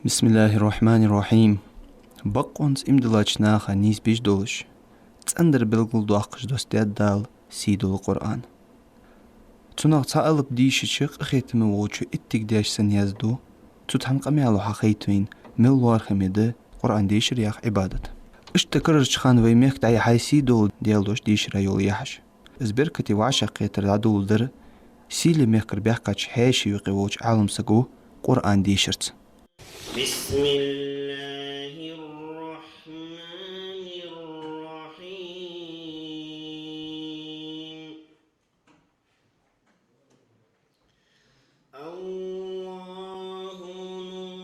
بسم الله الرحمن الرحيم. بقونس امدلاشناخا نيس بيش دولش تسندر بالقل دوحقش دوستياد دال سيدو القرآن توناغ تسألب ديش شق اخيتم ووچو اتك ديش سنيازدو تتحن قميالو حقيتوين ملوار خميده قرآن ديش رياخ عبادت اشتكرر چخان ويميخ دعي حي سيدو ديال دوش ديش رايول يحش ازبركتي وعشق قيتر دادول در سيلي ميخكر بيحقاش حيشي وقووش عالم سقو قرآن ديشرت. بسم الله الرحمن الرحيم الله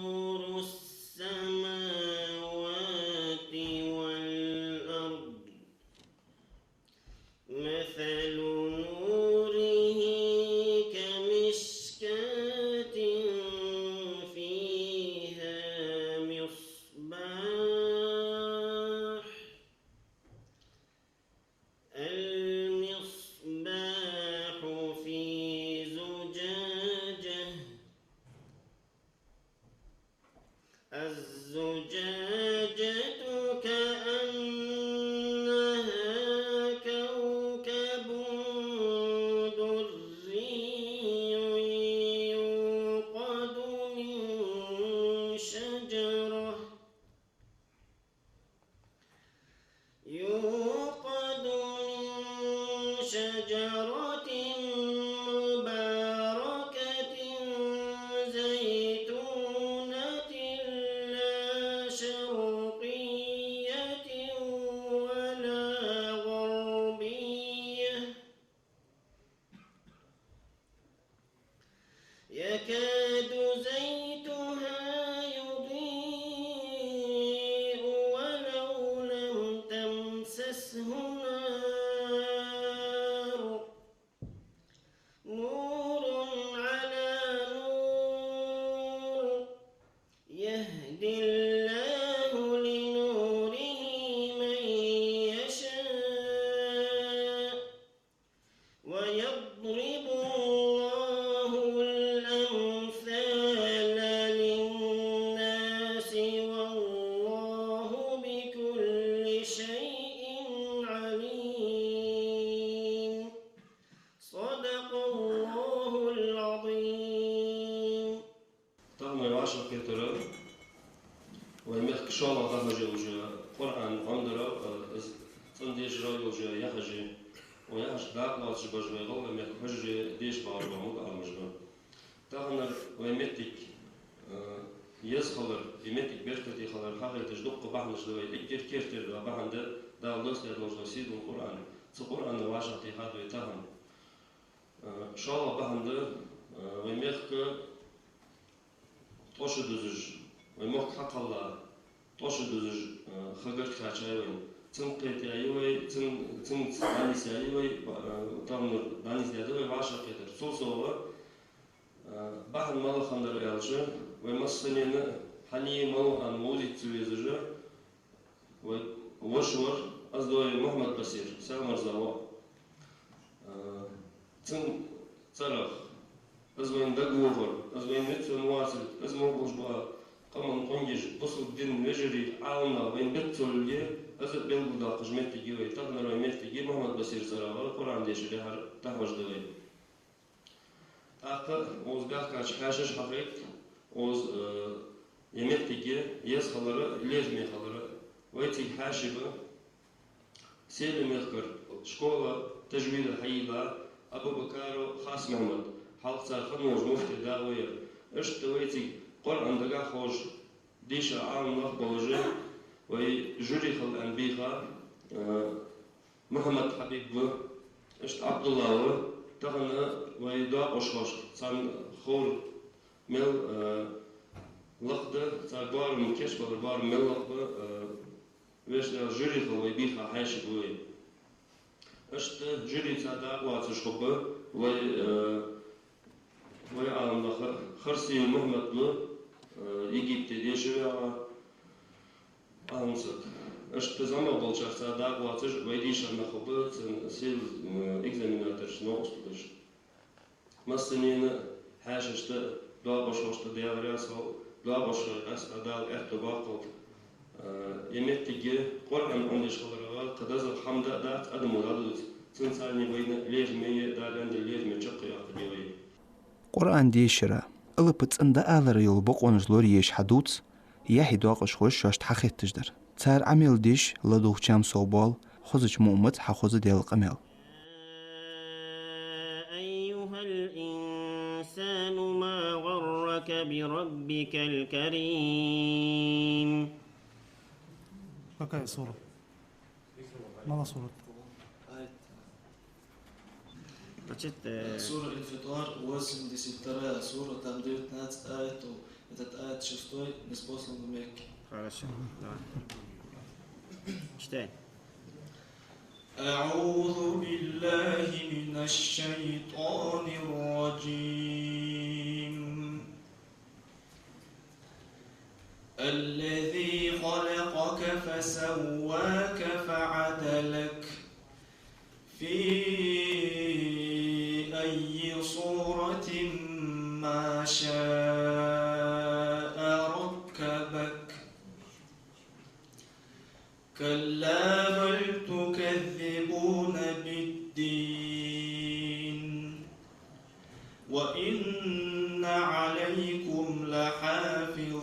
نور السماوات والأرض مثل نوره كمشكاة فيها مصباح المصباح في زجاجة الزجاجة كأنها كوكب دري يوقد من شجرة مباركة زيتونة لا شرقية ولا غربية يكاد زيتها يضيء ولو لم تمسسه نار نور على نور يهدي الله لنوره من يشاء ويضرب الله الأمثال للناس والله بكل شيء عليم صدق الله العظيم. طبعا العشرة كتير ويملك شغل هذا جوجا قرآن عندنا صنديش رايوجا يحجي ويحج داق لا تجبر جوال يملك حجي ديش بعرضه مود على مجمع طبعا ويمتك يسخلر يمتك بيرتدي خلر حاجة تجدق بحنش دوي كير كير بحند دا الله سيد سيد القرآن القرآن العشرة هذا يتهم شغل بحند ويملك توش دوزج ويموك حق الله توش دوزج خجر كاتشاوين تنقيت أيوة تن دانيس أيوة تامر دانيس أيوة وعشرة كتير صوصوا بعد ما خندر يالجا ومسنين حني مالو عن موزي تزوجه وشور أزدوي محمد بصير سامر زوا تن صرخ أزوين دقوفر أزوين نتسون واصل أزمو بوجبا قمن قنجش بصل الدين وجري عالنا وين بتسول لي أزد بين بودا قجمت تجيوي تغنر ويمت تجي محمد بصير زراعة القرآن ديش لهر تهوج دوي أقل وزباح كاش حاشش حقيق وز يمت تجي يس خلرة ليش مي خلرة ويتي حاشبة سيل مذكر شكولة تجويد حيلة أبو بكارو خاص محمد حلقة خدمة مفتي داوية اشتويتي قرآن دقا خوش ديشا عام نخبوجي ويجري خل أنبيخا محمد حبيب اشت عبد الله تغنى ويدعى أشخاص صار خور مل لقدة صار بار مكش بار مل لقدة ويش جري خل ويبيخا حيش بوي اشت جري صدا واتش خبه ويعلم خرسي محمد له يجيب تديشوا أنصت اشت زمان بالشهر صدا واتش ويديش أنا خبه سيل إكزاميناتور نوستش مسنين حاجة دوا باشوشت ديال راسه Blaboşlar as'adal ertubaqot yemettige Kur'an anlaşmaları kadazı hamda dat adım oladız. Sınsalni boyuna lejmeye dalende lejme çok yapıyor. Qur'an dişira ılıpıt ında ağları yol boqonuzlor yeş haduts yahidu aqışxoş şaşt haqittijdir. Tsar amel diş laduqcham sobal xozuch mu'mit haxozu del qamel. أيها الإنسان ما غرك بربك الكريم. Какая сура? Мало сурат. Значит, Сура Инфитар 82, сура, там 19 аятов. Этот аят 6 неспослан в Мекке. хорошо, давай. Читай. أعوذ بالله من الشيطان الرجيم. الذي خلقك فسواك فعدلك في أي صورة ما شاء ركبك. كلا بل تكذبون بالدين وإن عليكم لحافظين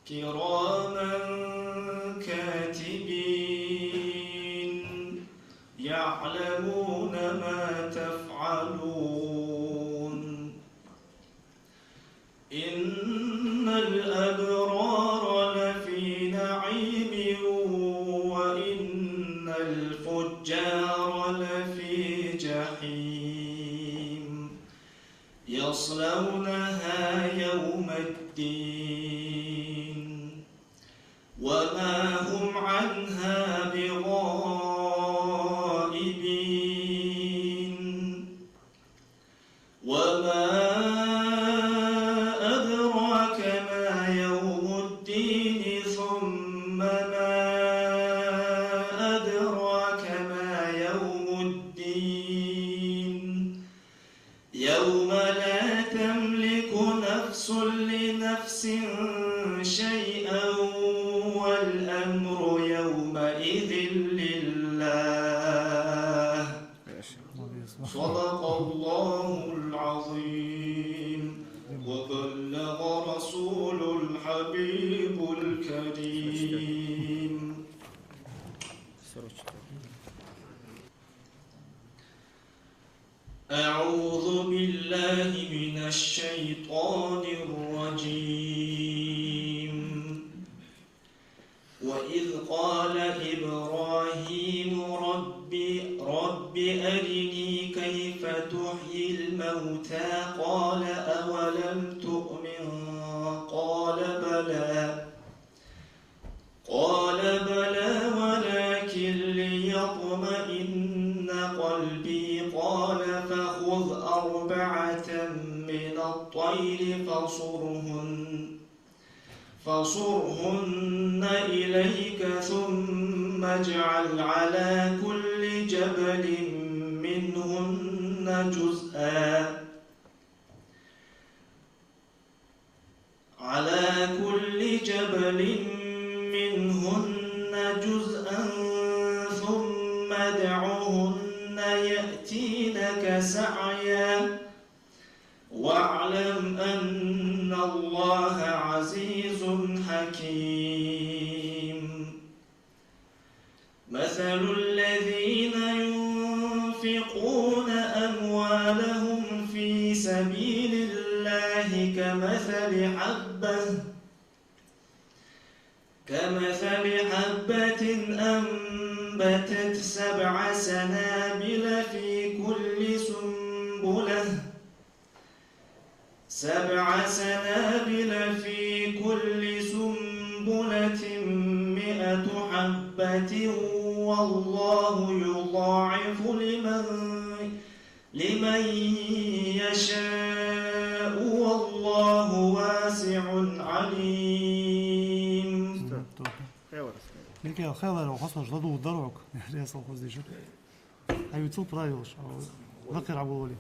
كراما كاتبين يعلمون ما تفعلون. إن الأبرار لفي نعيم وإن الفجار لفي جحيم يصلونها يوم الدين وما هم عنها بغائبين. وما أدراك ما يوم الدين ثم ما أدراك ما يوم الدين. يوم لا تملك نفس لنفس شيئا والأمر يومئذ لله. صدق الله العظيم وبلغ رسول الحبيب الكريم. أعوذ بالله من الشيطان الرجيم. وإذ قال إبراهيم رب أرني كيف تحيي الموتى قال أولم تؤمن قال بلى ولكن ليطمئن قلبي قال فخذ 4 من الطير فصرهن إليك ثم اجعل على كل جبل منهن جزءا ثم ادعهن يأتينك سعيا واعلم أن الله عزيز حكيم. مثل الذين ينفقون أموالهم في سبيل الله كمثل حبة أنبتت 7 سنابل في كل سنبلة 100 حبة والله يضاعف لمن يشاء والله واسع عليم. Neki хелер وخصوص ضدو الدرعك يا صوف ديشو أي تصوب رايوش أو ذكر عبولي.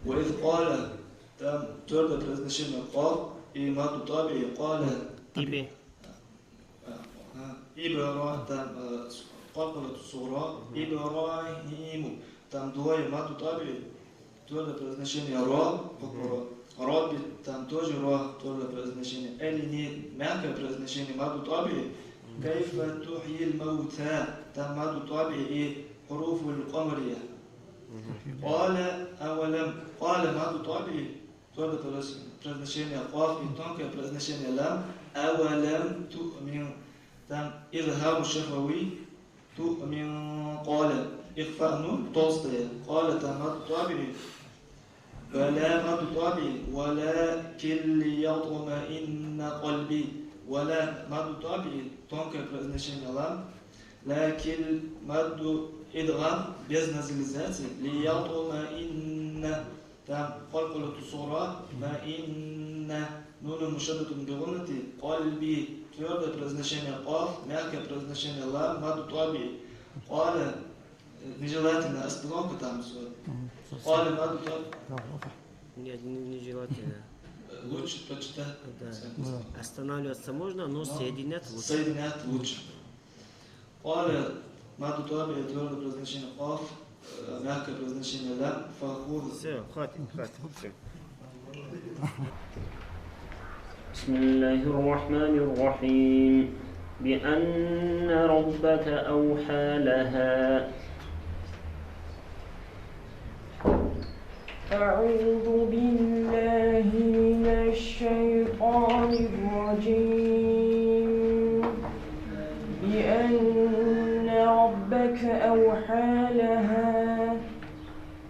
وإذ قال Там твердое произношение «каф» и маду таби «каля». Ибе. Ибра, там «каф» сура, Ибрахиму. Там двое маду таби, твердое произношение «ра», Рабби, там тоже «ра», твердое произношение. Или не мягкое произношение маду таби. Кайфа тухьи маута, там маду таби и حروف القمرية. قال أولم قال маду таби, твердое произношение «каф» и тонкое произношение «лам». أولم تؤمن там إظهار شفوي تؤمن قال إخفاء نون толстая قال там маду таби بلا маду таби ولكن ليطمئن قلبي ولا маду таби тонкое произношение «лам». لكن маду إدغام без назализации ليطمئن там قلقلة الصورة ما إن نون مشدد بغنة قلبي твердое произношение «каф», мягкое произношение «лам», маду таби. قال нежелательно остановка там. قال маду таби. Нет, нежелательно. Лучше прочитать. Да. Останавливаться можно, но соединять лучше. Соединять лучше. قال маду таби твердое произношение «каф», мягкое произношение «лам», фахур. Все, хватит. Все. بسم الله الرحمن الرحيم بأن ربك أوحى لها أعوذ بالله من الشيطان الرجيم بأن ربك أوحى لها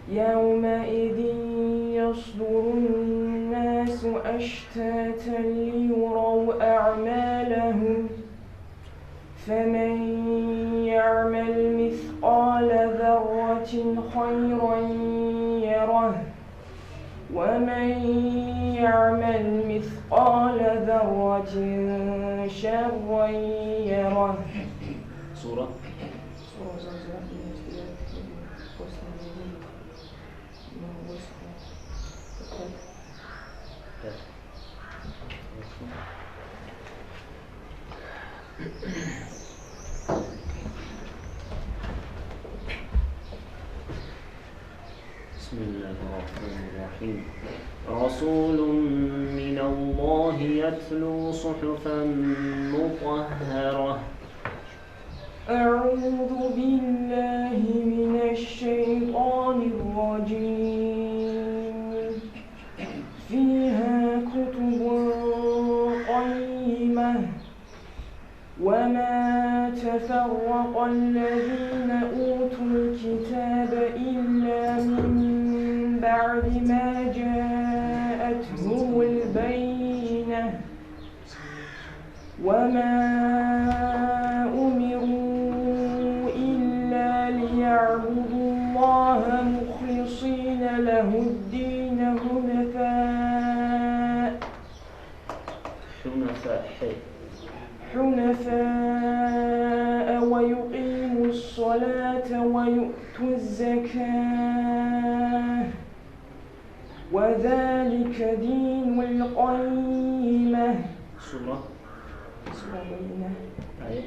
يومئذ يصدر الناس أشتاتا ليروا أعمالهم فمن يعمل مثقال ذرة خيرا يره ومن يعمل مثقال ذرة شرا يره. سورة بسم الله الرحمن الرحيم رسول من الله يتلو صحفا مطهرة. أعوذ بالله من الشيطان الرجيم فيها كتب قيمة وما تفرق الذين أوتوا الكتاب إلا من بعد ما جاءتهم البينة وما أمروا إلا ليعبدوا الله مخلصين له الدين حنفاء ويقيموا الصلاة ويؤتوا الزكاة وذلك دين القيمة. سورة بينة. آية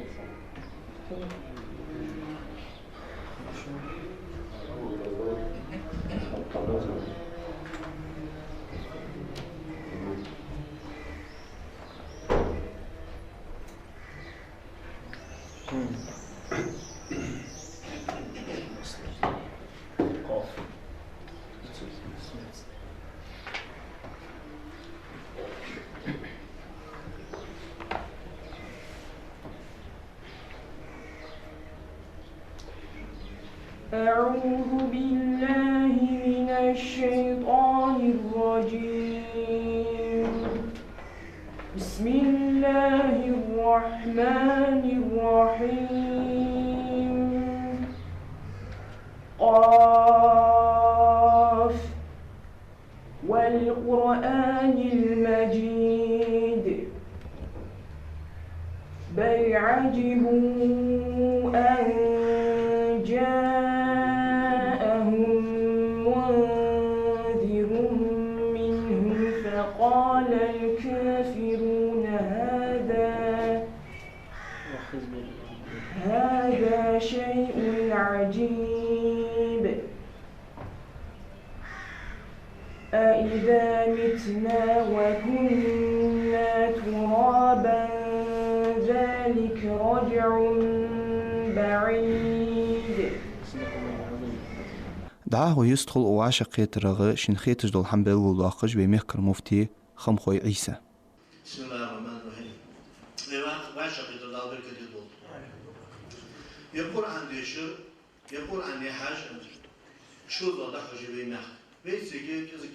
أعوذ بالله من الشيطان الرجيم بسم الله الرحمن الرحيم قاف والقرآن المجيد بل عجبوا أن جاءهم منذر منهم قال الكافرون هذا شيء عجيب أإذا متنا وكنا ترابا ذلك رجع بعيد. دعاه يستخل وعشق قيترغ شن خيتج دول حنبل والواقج بمحكر مفتي خمخوي عيسى. بسم الله الرحمن الرحيم. وعشق قيتر دال بركة دول. يقول عن ديشر يقول عن يحاج شو ضد حجي بيمخ. بيسيجي كذا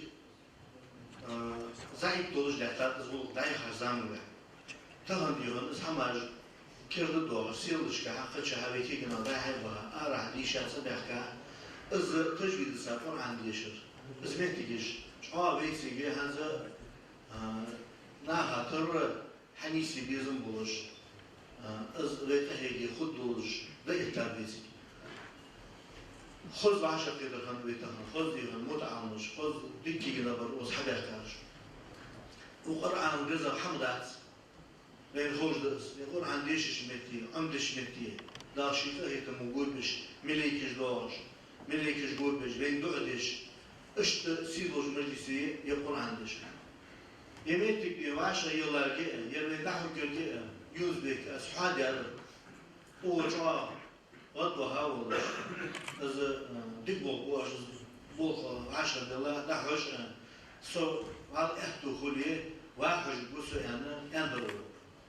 زعيم دولش دهتات زول داي خزام له. تهان ديون سامج كرد دور سيلش كحق شهابي كنا داي هبها أرح ديشان صدقة از تجويد سافر عن ديشر از مهتجش شو بيسيجي هذا ناها تر حنيسي بيزم بولش از بيتهيجي خد دولش ده إهتاب بيسيجي خذ بعشق قدر خان بيتهن خذ ديهن متعامش خذ ديكي جنبر وصحبه كارش وقرآن رزق حمدات بين خوش درس يقول عن ديش شمتي عمد شمتي داشي هيك موجود بش مليكش داش مليكش جود بش بين دعدش اشت سيدوش مجلسي يقول عندش يميتك وعشرة يلا كي يرمي نحو كي يوزبك أصحاب يا وجا وضوها ولا از دبوا واش بوخ 10 دولار نحوش سو على احتو خليه واحد بوسو انا اندرو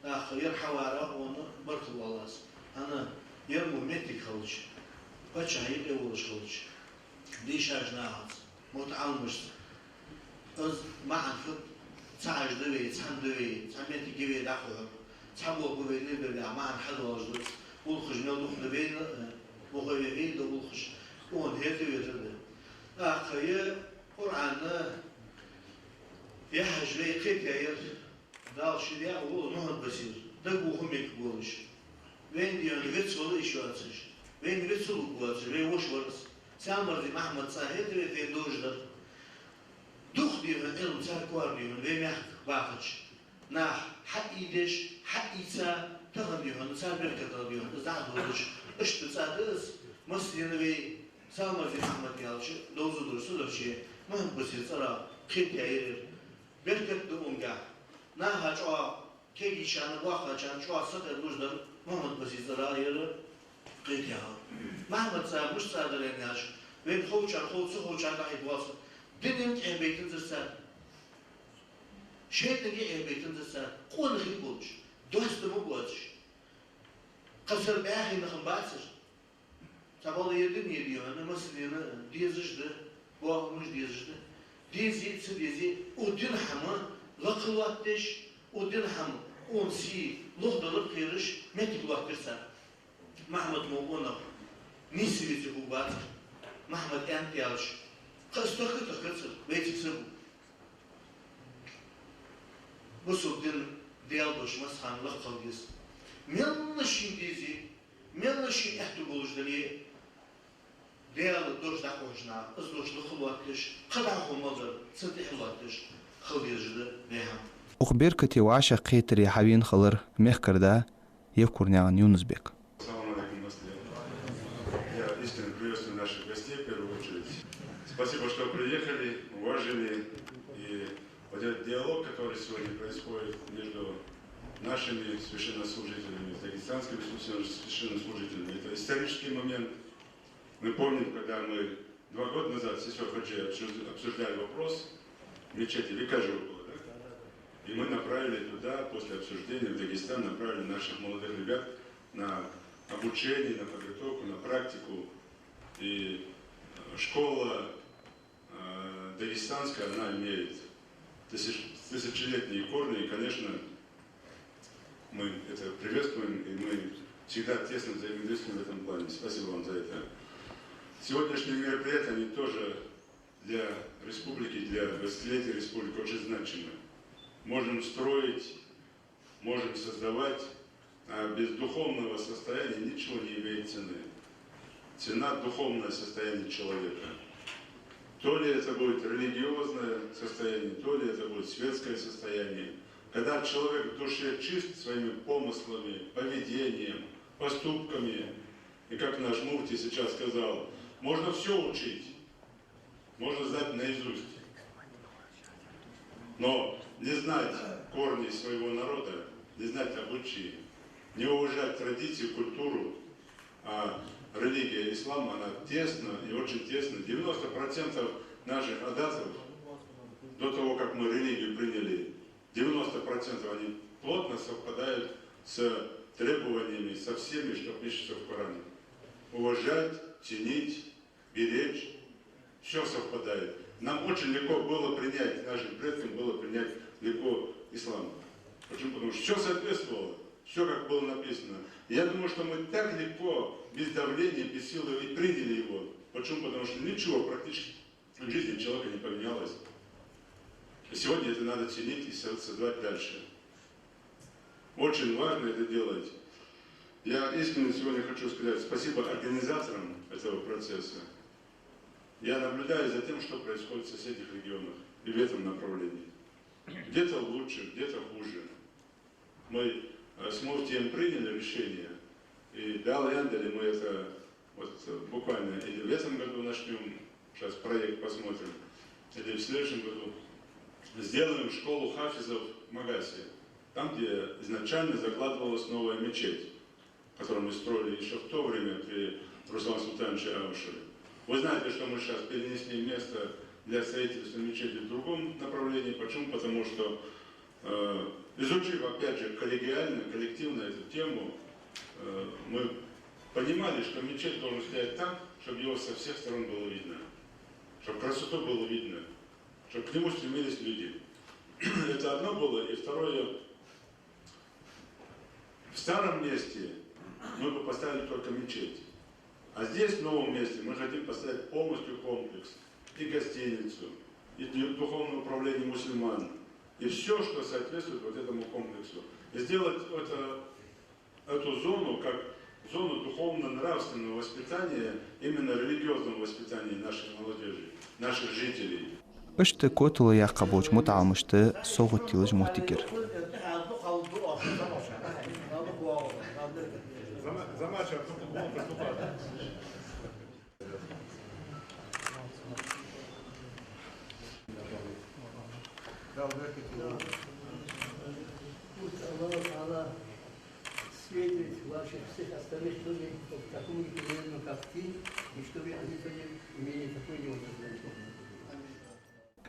اخر حواره onu barkı valas ana yarım metrik kılıç paçayı evuluş kılıç dişaj nahat mutalmış öz ma'rifet تعجد به تحمد به تعميت جبه دخل تحبوا ببيني ببيع مع حد واجد والخش نلوخ نبين بقول بين ده والخش وان هيك يتردد أخي قرآن يحج لي قيت يا دال شديا وقول نهض بسير ده بوهم يقولش بين ديان فيتسول إيش واتش بين فيتسول قواتش بين وش ورس سامر دي محمد صاحب في دوجدر دوخ ديون علم صار كوار ديون بيمح واقش ناح حق يدش حق يسا تغن ديون صار بركة ديون زعد ودش اشت صادس مسلين بي سامر دي محمد يالش دوزو درسو لشي مهم بسيط صرا خيط يعير بركة دومجا ناها جوا كيجي شان واقع شان جوا صدر دوجدر مهم بسيط صرا يعير خيط يعير محمد صاحب مش صادر يناش بين خوشان خوشان قاعد واصل دينك بيتن زرسان شيطنك بيتن زرسان قول خير بولش دوست مو بولش قصر باهي نخم باسر تبالي يدين يديو أنا مثلا ديزش ده بوه مش ديزش ده ديزي تسديزي ودين حما لقلواتش ودين حما ونسي لغدلب خيرش متك واترسان محمد موقونا نيسي بيتي بوبات محمد أنت يالش قصدك تختصر بيتك سبو بصوا دين ديال باش مسخان لقل جس ملشي ديزي ملشي احتو بولش دلي ديال دوش دعوجنا ازدوش لخلواتش قدعهم مضر صدح الواتش خليج ده بيهم أخبر كتي وعشا قيتر يا حبين خلر مخكر دا يذكرني عن يونس بك. Спасибо, что приехали, уважили, и вот этот диалог, который сегодня происходит между нашими священнослужителями, дагестанскими священнослужителями, это исторический момент. Мы помним, когда мы 2 года назад в Сесё Хаджи обсуждали вопрос, в мечети Викажева было, да? И мы направили туда, после обсуждения в Дагестан, направили наших молодых ребят на обучение, на подготовку, на практику. И школа дагестанская, она имеет тысячелетние корни, и, конечно, мы это приветствуем, и мы всегда тесно взаимодействуем в этом плане. Спасибо вам за это. Сегодняшние мероприятия, они тоже для республики, для 20-летия республики очень значимы. Можем строить, можем создавать, а без духовного состояния ничего не имеет цены. Цена – духовное состояние человека. То ли это будет религиозное состояние, то ли это будет светское состояние. Когда человек в душе чист своими помыслами, поведением, поступками, и как наш муфти сейчас сказал, можно все учить, можно знать наизусть. Но не знать корни своего народа, не знать обычаи, не уважать традиции, культуру, а религия ислама, она тесно и очень тесно. 90% наших адатов, до того, как мы религию приняли, 90% они плотно совпадают с требованиями, со всеми, что пишется в Коране. Уважать, ценить, беречь, все совпадает. Нам очень легко было принять, нашим предкам было принять легко ислам. Почему? Потому что все соответствовало, все как было написано. И я думаю, что мы так легко, без давления, без силы и приняли его. Почему? Потому что ничего практически в жизни человека не поменялось. И сегодня это надо ценить и создавать дальше. Очень важно это делать. Я искренне сегодня хочу сказать спасибо организаторам этого процесса. Я наблюдаю за тем, что происходит в соседних регионах и в этом направлении. Где-то лучше, где-то хуже. Мы с муфтием приняли решение, и дал Яндали мы это вот буквально или в этом году начнем, сейчас проект посмотрим, или в следующем году сделаем школу хафизов в Магасе, там, где изначально закладывалась новая мечеть, которую мы строили еще в то время при Руслане Султановиче Аушеве. Вы знаете, что мы сейчас перенесли место для строительства мечети в другом направлении. Почему? Потому что, изучив, опять же, коллегиально, коллективно эту тему, мы понимали, что мечеть должен стоять там, чтобы его со всех сторон было видно, чтобы красоту было видно, чтобы к нему стремились люди. Это одно было. И второе, в старом месте мы бы поставили только мечеть. А здесь, в новом месте, мы хотим поставить полностью комплекс. И гостиницу, и духовное управление мусульман. И все, что соответствует вот этому комплексу. И сделать эту зону как зону духовно-нравственного воспитания, именно религиозного воспитания нашей молодежи, наших жителей. اشت كوتلو يا قبوج متعمشت صوت تيلج مهتكر. Светит ваших всех остальных тоже в таком неприятном, как ты, и чтобы они тоже имели такой неудобный.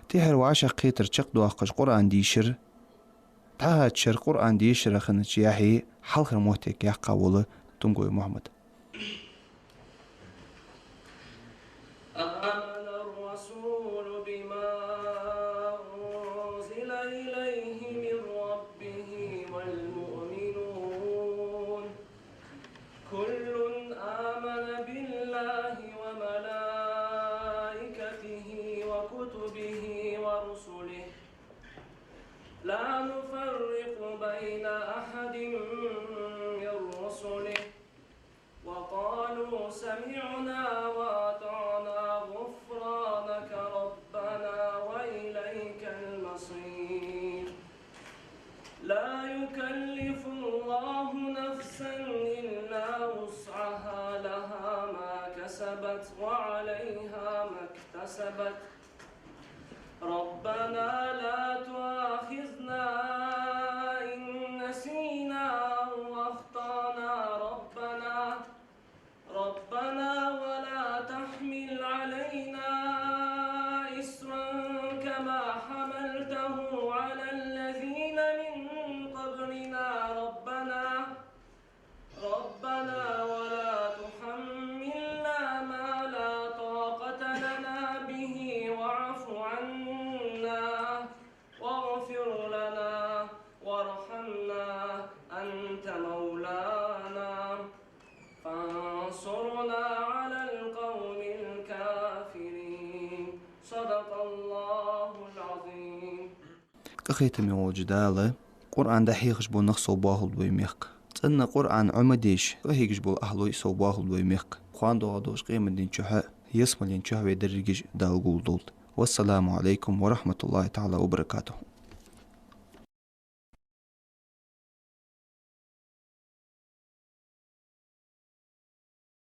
تهر وعشق قيتر تشقدو أخش قرآن ديشر تها تشر قرآن ديشر خنش ياحي حلخر موتك يا قاولة تنقوي محمد آمن الرسول بما أنزل إليه من ربه والمؤمنون كل آمن بالله وملائكته وكتبه ورسله لا نفرق بين أحد من رسله وقالوا سمعنا وأطعنا غفرانك ربنا وإليك المصير لا يكلف الله نفسا إلا وسعها لها ما كسبت وعليها ما اكتسبت ربنا لا تؤاخذنا إن نسينا أو أخطأنا ربنا ولا تحمل علينا إصرا كما حملته على الذين من قبلنا ربنا ولا تحملنا ما لا طاقة لنا به واعف عنا واغفر لنا وارحمنا أنت مولانا فانصرنا على القوم الكافرين صدق الله العظيم كخيت من وجدالة قرآن دحيخش بو نخصو باهل بويميخك تسنى قرآن عمديش وهيكش بو أهلو يسو باهل بويميخك خوان دوغا دوش قيمة دين شحاء يسمى لين شهوة درجج دالقول دولت. والسلام عليكم ورحمة الله تعالى وبركاته.